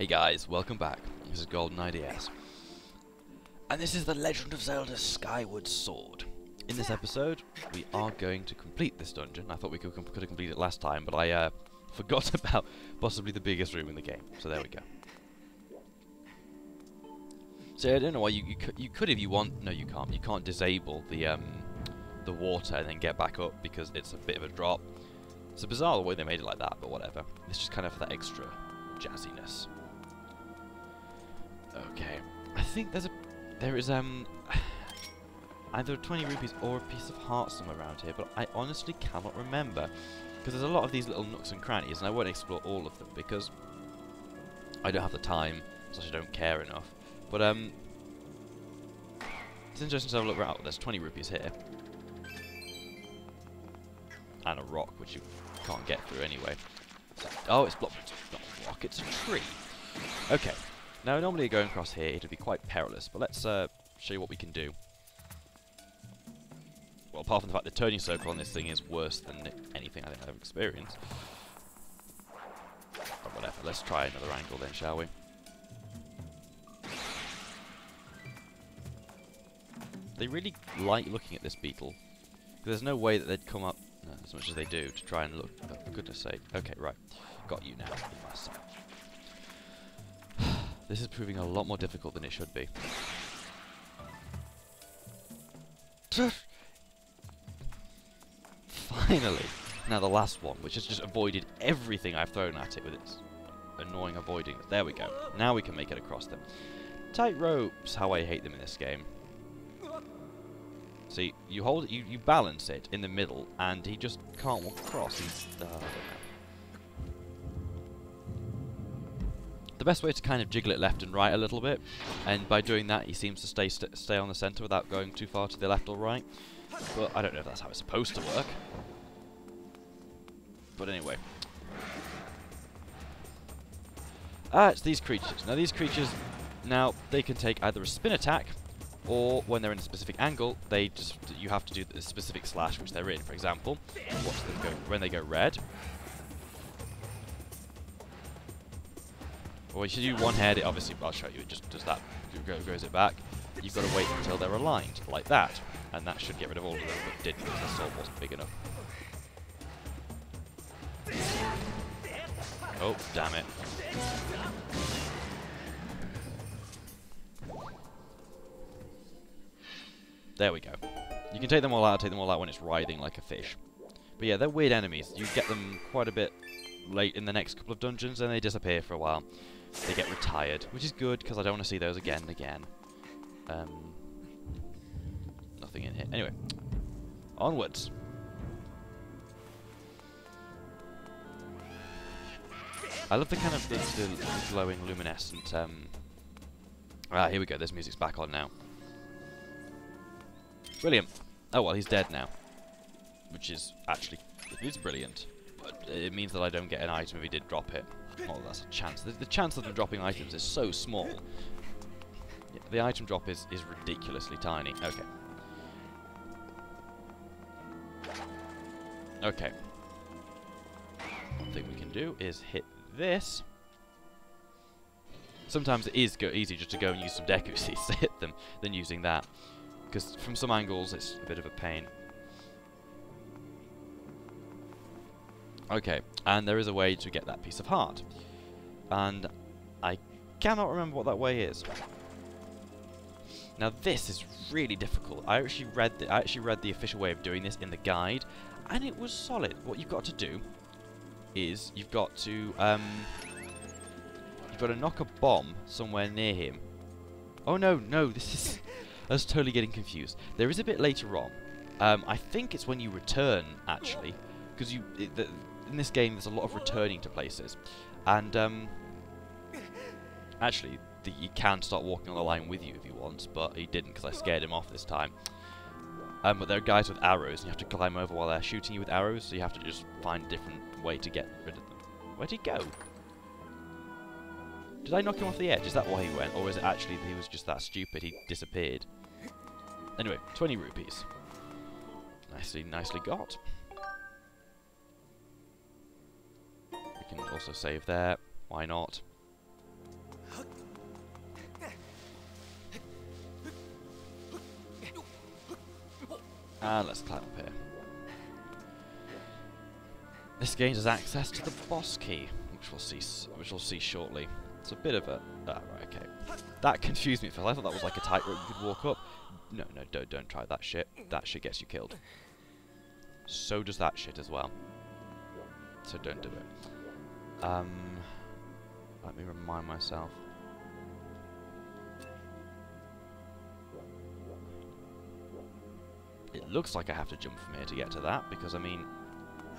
Hey guys, welcome back. This is Golden IDS. And this is the Legend of Zelda Skyward Sword. In this episode, we are going to complete this dungeon. I thought we could have completed it last time, but I forgot about possibly the biggest room in the game. So there we go. So I don't know why you could if you want. No, you can't. You can't disable the water and then get back up because it's a bit of a drop. It's a bizarre the way they made it like that, but whatever. It's just kind of that extra jazziness. Okay, I think there is either 20 rupees or a piece of heart somewhere around here, but I honestly cannot remember because there's a lot of these little nooks and crannies, and I won't explore all of them because I don't have the time, so I don't care enough. But it's interesting to have a look around. There's 20 rupees here, and a rock which you can't get through anyway. So, oh, it's blocked. It's not a rock, it's a tree. Okay. Now, normally going across here, it would be quite perilous, but let's show you what we can do. Well, apart from the fact the turning circle on this thing is worse than anything I think I've experienced. But whatever, let's try another angle then, shall we? They really like looking at this beetle. There's no way that they'd come up as much as they do to try and look, oh, for goodness sake. Okay, right. Got you now. This is proving a lot more difficult than it should be. Finally! Now the last one, which has just avoided everything I've thrown at it with its annoying avoiding. There we go. Now we can make it across them. Tight ropes, how I hate them in this game. See, you hold it, you balance it in the middle, and he just can't walk across. He's, I don't know. The best way to kind of jiggle it left and right a little bit, and by doing that he seems to stay on the centre without going too far to the left or right. But I don't know if that's how it's supposed to work. But anyway. It's these creatures. Now these creatures, they can take either a spin attack, or when they're in a specific angle, you have to do the specific slash which they're in. For example, watch them go when they go red. Well, you should do one-head, obviously, I'll show you, it just does that, goes it back. You've got to wait until they're aligned, like that. And that should get rid of all of them, but it didn't because the sword wasn't big enough. Oh, damn it. There we go. You can take them all out when it's writhing like a fish. But yeah, they're weird enemies. You get them quite a bit late in the next couple of dungeons, and they disappear for a while. They get retired, which is good, because I don't want to see those again and again. Nothing in here. Anyway, onwards. I love the kind of the glowing, luminescent... here we go, this music's back on now. Brilliant. Oh well, he's dead now. Which is actually... it is brilliant. But it means that I don't get an item if he did drop it. Well, that's a chance. The chance of them dropping items is so small. Yeah, the item drop is ridiculously tiny. Okay. Okay. One thing we can do is hit this. Sometimes it is easy just to go and use some Deku Seeds to hit them than using that. Because from some angles it's a bit of a pain. Okay, and there is a way to get that piece of heart. And I cannot remember what that way is. Now this is really difficult. I actually read the official way of doing this in the guide, and it was solid. What you've got to do is you've got to knock a bomb somewhere near him. Oh no, this is I was totally getting confused. There is a bit later on. I think it's when you return actually, because in this game there's a lot of returning to places, and actually you can start walking on the line with you if you want, but he didn't because I scared him off this time. But there are guys with arrows, and you have to climb over while they're shooting you with arrows, so you have to just find a different way to get rid of them. Where'd he go? Did I knock him off the edge? Is that why he went, or is it actually that he was just that stupid he disappeared? Anyway, 20 rupees. Nicely got. We can also save there. Why not? And let's climb up here. This gains us access to the boss key, which we'll see shortly. It's a bit of a... Ah, right, okay. That confused me at first. I thought that was like a tightrope you could walk up. No, don't try that shit. That shit gets you killed. So does that shit as well. So don't do it. Let me remind myself. It looks like I have to jump from here to get to that, because I mean...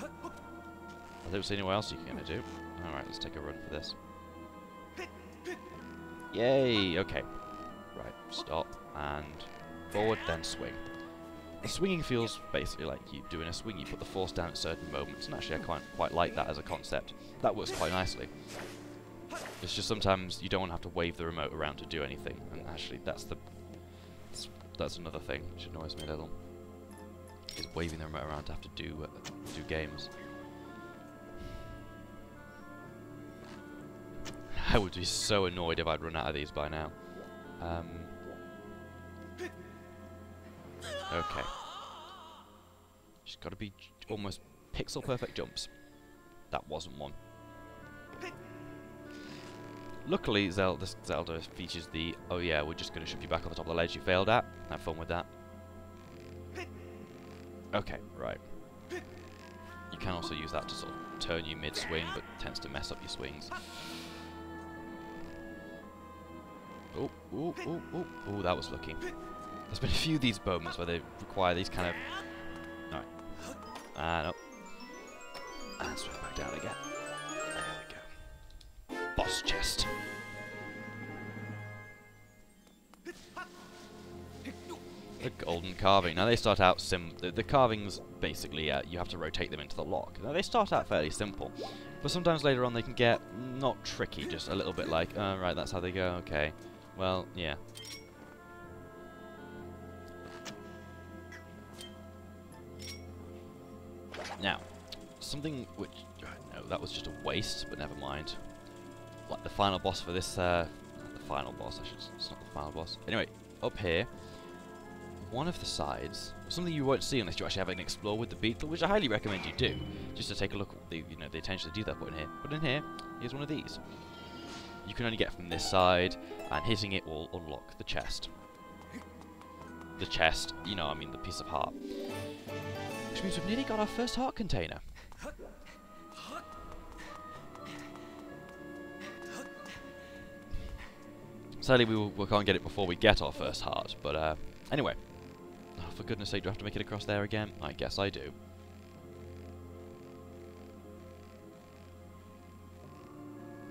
I don't see anywhere else you can do. Alright, let's take a run for this. Yay! Okay. Right, stop, and forward, then swing. The swinging feels basically like you doing a swing. You put the force down at certain moments, and actually I quite like that as a concept. That works quite nicely. It's just sometimes you don't want to have to wave the remote around to do anything, and actually that's another thing which annoys me a little. Is waving the remote around to have to do games. I would be so annoyed if I'd run out of these by now. Okay. She's got to be almost pixel perfect jumps. That wasn't one. Luckily, this Zelda features the, oh yeah, we're just going to shove you back on the top of the ledge you failed at. Have fun with that. Okay, right. You can also use that to sort of turn you mid-swing, but tends to mess up your swings. Oh, ooh, ooh, ooh, ooh, that was lucky. There's been a few of these moments where they require these kind of... Alright. And up. And swing back down again. There we go. Boss chest. The golden carving. Now they start out the carvings, basically, you have to rotate them into the lock. Now they start out fairly simple, but sometimes later on they can get not tricky, just a little bit like, oh, right, that's how they go, okay. Well, yeah. Now, something which, no, that was just a waste, but never mind. Like the final boss for this, the final boss, it's not the final boss. Anyway, up here, one of the sides, something you won't see unless you actually have an explore with the beetle, which I highly recommend you do, just to take a look at the, the attention to detail put in here. But in here, here's one of these. You can only get from this side, and hitting it will unlock the chest. The chest, I mean the piece of heart. Which means we've nearly got our first heart container. Sadly, we can't get it before we get our first heart, but anyway. Oh, for goodness sake, do I have to make it across there again? I guess I do.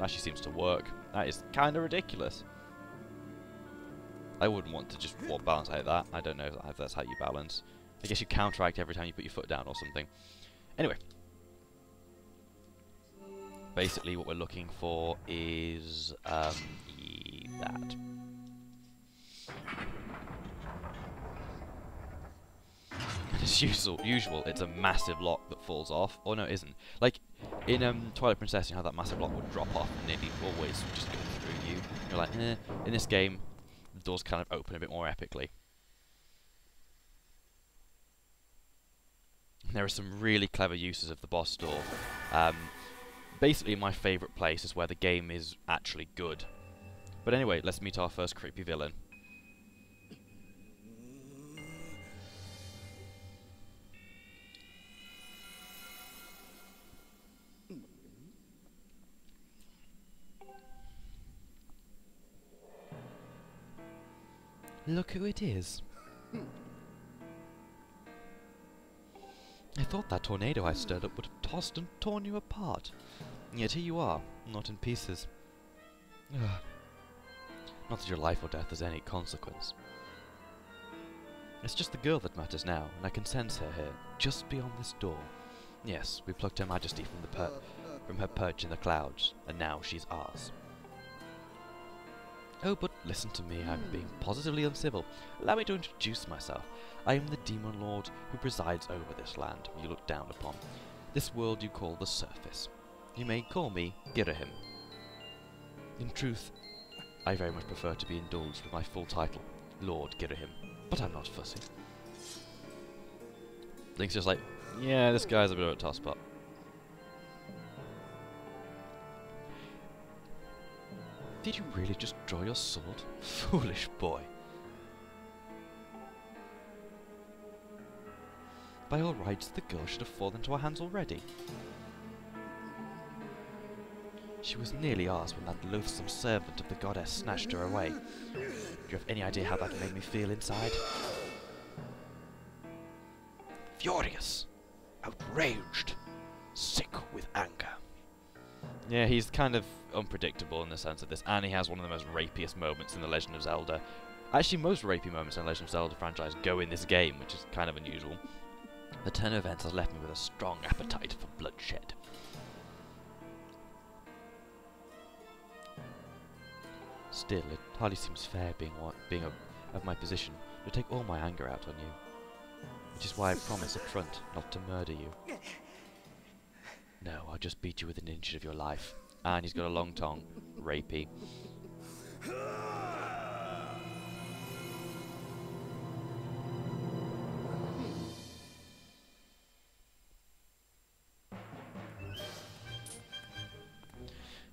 Actually seems to work. That is kind of ridiculous. I wouldn't want to just balance like that. I don't know if that's how you balance. I guess you counteract every time you put your foot down or something. Anyway. Basically what we're looking for is that. As usual, it's a massive lock that falls off. Oh no, it isn't. Like, in Twilight Princess, you know how that massive lock would drop off and nearly always just go through you. You're like, eh. In this game, the doors kind of open a bit more epically. There are some really clever uses of the boss door. Basically, my favourite place is where the game is actually good. But anyway, let's meet our first creepy villain. Look who it is. I thought that tornado I stirred up would have tossed and torn you apart. Yet here you are, not in pieces. Ugh. Not that your life or death has any consequence. It's just the girl that matters now, and I can sense her here, just beyond this door. Yes, we plucked Her Majesty from her perch in the clouds, and now she's ours. Oh, but listen to me, I'm being positively uncivil. Allow me to introduce myself. I am the Demon Lord who presides over this land you look down upon. This world you call the surface. You may call me Girahim. In truth, I very much prefer to be indulged with my full title, Lord Girahim, but I'm not fussy. Link's just like, yeah, this guy's a bit of a tosspot. Did you really just draw your sword? Foolish boy. By all rights, the girl should have fallen into our hands already. She was nearly ours when that loathsome servant of the goddess snatched her away. Do you have any idea how that made me feel inside? Furious, outraged, sick with anger. Yeah, he's kind of unpredictable in the sense of this, and he has one of the most rapiest moments in The Legend of Zelda. Actually, most rapey moments in the Legend of Zelda franchise go in this game, which is kind of unusual. The turn of events has left me with a strong appetite for bloodshed. Still, it hardly seems fair being of my position to take all my anger out on you. Which is why I promise up front not to murder you. No, I'll just beat you within an inch of your life. And he's got a long tongue. Rapey.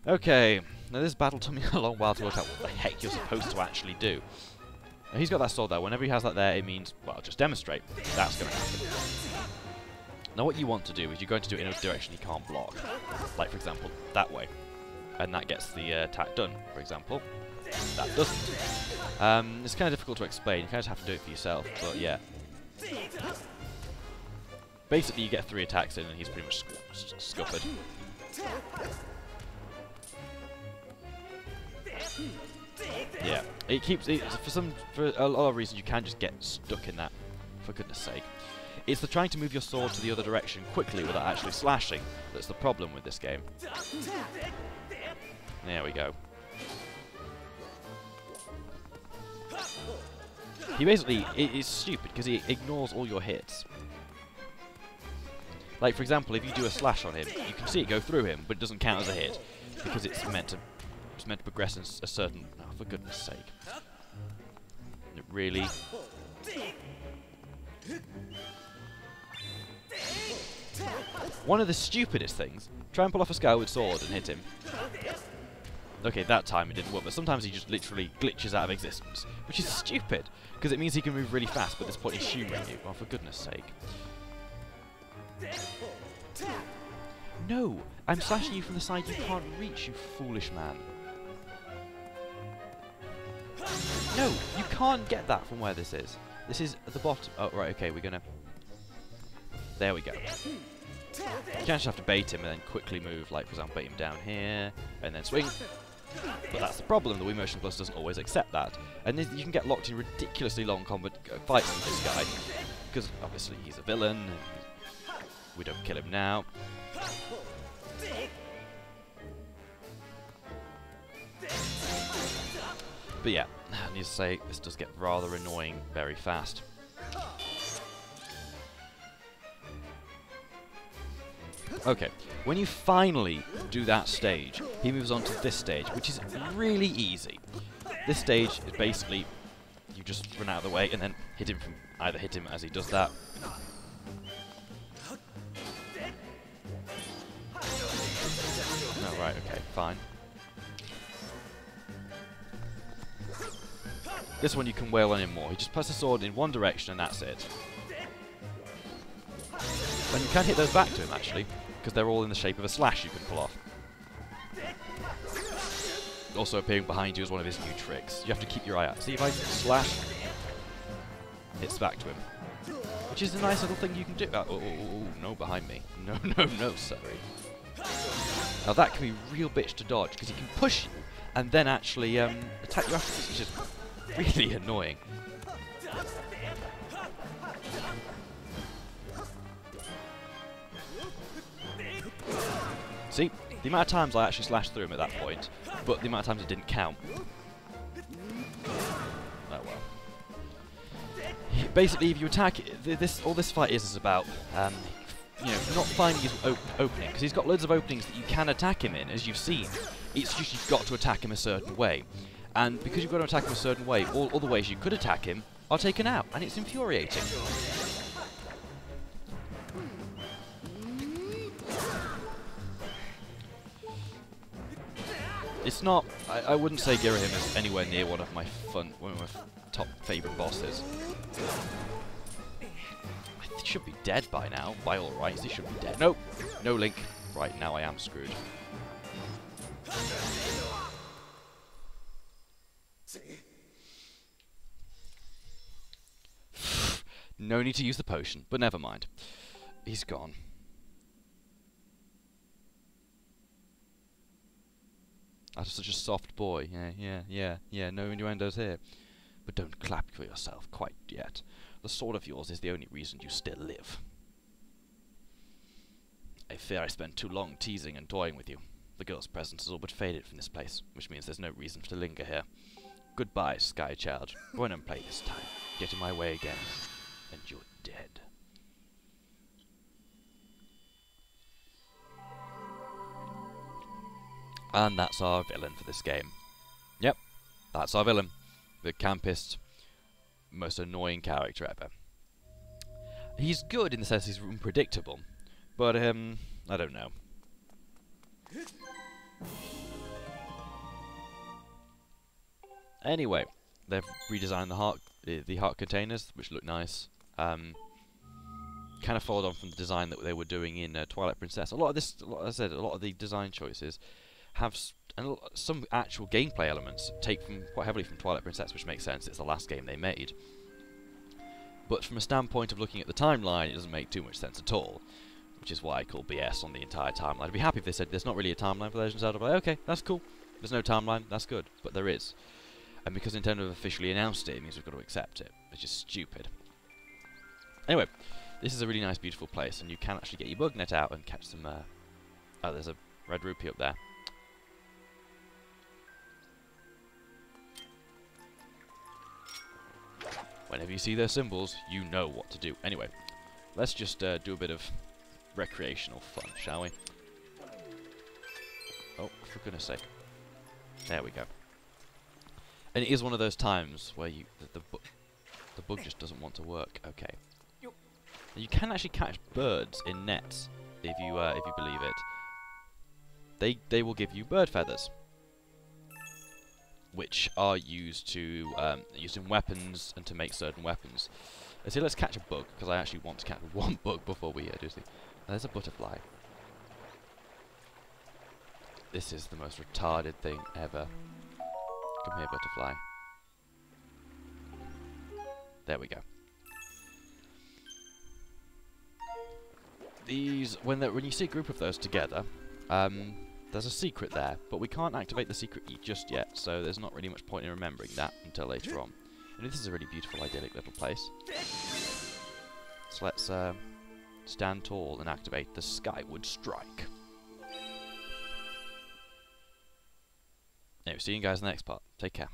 Okay, now this battle took me a long while to work out what the heck you're supposed to actually do. Now he's got that sword there. Whenever he has that there, it means, well, just demonstrate. That's going to happen. Now what you want to do is you're going to do it in a direction he can't block. Like, for example, that way. And that gets the attack done, for example. That doesn't. It's kind of difficult to explain. You kind of have to do it for yourself, but yeah. Basically, you get 3 attacks in and he's pretty much scuppered. Yeah, it keeps for a lot of reasons you can just get stuck in that. For goodness sake, it's the trying to move your sword to the other direction quickly without actually slashing that's the problem with this game. There we go. He basically is stupid because he ignores all your hits. Like for example, if you do a slash on him, you can see it go through him, but it doesn't count as a hit because it's meant to progress in a certain... Oh, for goodness sake. It really... One of the stupidest things, try and pull off a Skyward sword and hit him. Okay, that time it didn't work, but sometimes he just literally glitches out of existence, which is stupid, because it means he can move really fast, but at this point he's shooting you. Oh, for goodness sake. No! I'm slashing you from the side you can't reach, you foolish man. No, you can't get that from where this is. This is at the bottom. Oh, right, okay, we're gonna... There we go. You just have to bait him and then quickly move, like, for example, bait him down here, and then swing. But that's the problem, the Wii Motion Plus doesn't always accept that. And you can get locked in ridiculously long fights with this guy, because obviously he's a villain, and we don't kill him now. But yeah, I need to say, this does get rather annoying very fast. Okay, when you finally do that stage, he moves on to this stage, which is really easy. This stage is basically, you just run out of the way and then either hit him as he does that. Oh, right, okay, fine. This one you can wail on him more. He just puts the sword in one direction and that's it. And you can hit those back to him actually, because they're all in the shape of a slash you can pull off. Also appearing behind you is one of his new tricks. You have to keep your eye out. See if I slash, hits back to him. Which is a nice little thing you can do. Oh, no, behind me. No, no, no, sorry. Now that can be a real bitch to dodge, because he can push you and then actually attack you afterwards, which is really annoying. See, the amount of times I actually slashed through him at that point, but the amount of times it didn't count. Oh well. Basically, if you attack, all this fight is about, you know, not finding his opening, because he's got loads of openings that you can attack him in, as you've seen. It's just you've got to attack him a certain way. And because you've got to attack him a certain way, all the ways you could attack him are taken out, and it's infuriating. It's not. I wouldn't say Girahim is anywhere near one of my top favourite bosses. He should be dead by now. By all rights, he should be dead. Nope. No Link. Right, now I am screwed. No need to use the potion, but never mind. He's gone. I'm such a soft boy. Yeah. No innuendos here. But don't clap for yourself quite yet. The sword of yours is the only reason you still live. I fear I spent too long teasing and toying with you. The girl's presence has all but faded from this place, which means there's no reason to linger here. Goodbye, Sky Child. Go on and play this time. Get in my way again, and you're dead. And that's our villain for this game. Yep, that's our villain. The campist, most annoying character ever. He's good in the sense he's unpredictable, but I don't know. Anyway, they've redesigned the heart containers, which look nice. Kind of followed on from the design that they were doing in Twilight Princess. A lot of this, like I said, a lot of the design choices have some actual gameplay elements take quite heavily from Twilight Princess, which makes sense. It's the last game they made. But from a standpoint of looking at the timeline, it doesn't make too much sense at all, which is why I call BS on the entire timeline. I'd be happy if they said there's not really a timeline for Legend of Zelda. I'd be like, okay, that's cool. There's no timeline, that's good. But there is. And because Nintendo have officially announced it, it means we've got to accept it, which is stupid. Anyway, this is a really nice, beautiful place, and you can actually get your bug net out and catch some... oh, there's a red rupee up there. Whenever you see those symbols, you know what to do. Anyway, let's just do a bit of recreational fun, shall we? Oh, for goodness sake. There we go. And it is one of those times where the bug just doesn't want to work. Okay. You can actually catch birds in nets if you believe it. They will give you bird feathers, which are used in weapons and to make certain weapons. So let's catch a bug, because I actually want to catch one bug before we do this. There's a butterfly. This is the most retarded thing ever. Come here, butterfly. There we go. These, when you see a group of those together, there's a secret there, but we can't activate the secret key just yet, so there's not really much point in remembering that until later on. And this is a really beautiful, idyllic little place. So let's stand tall and activate the Skyward Strike. Anyway, see you guys in the next part. Take care.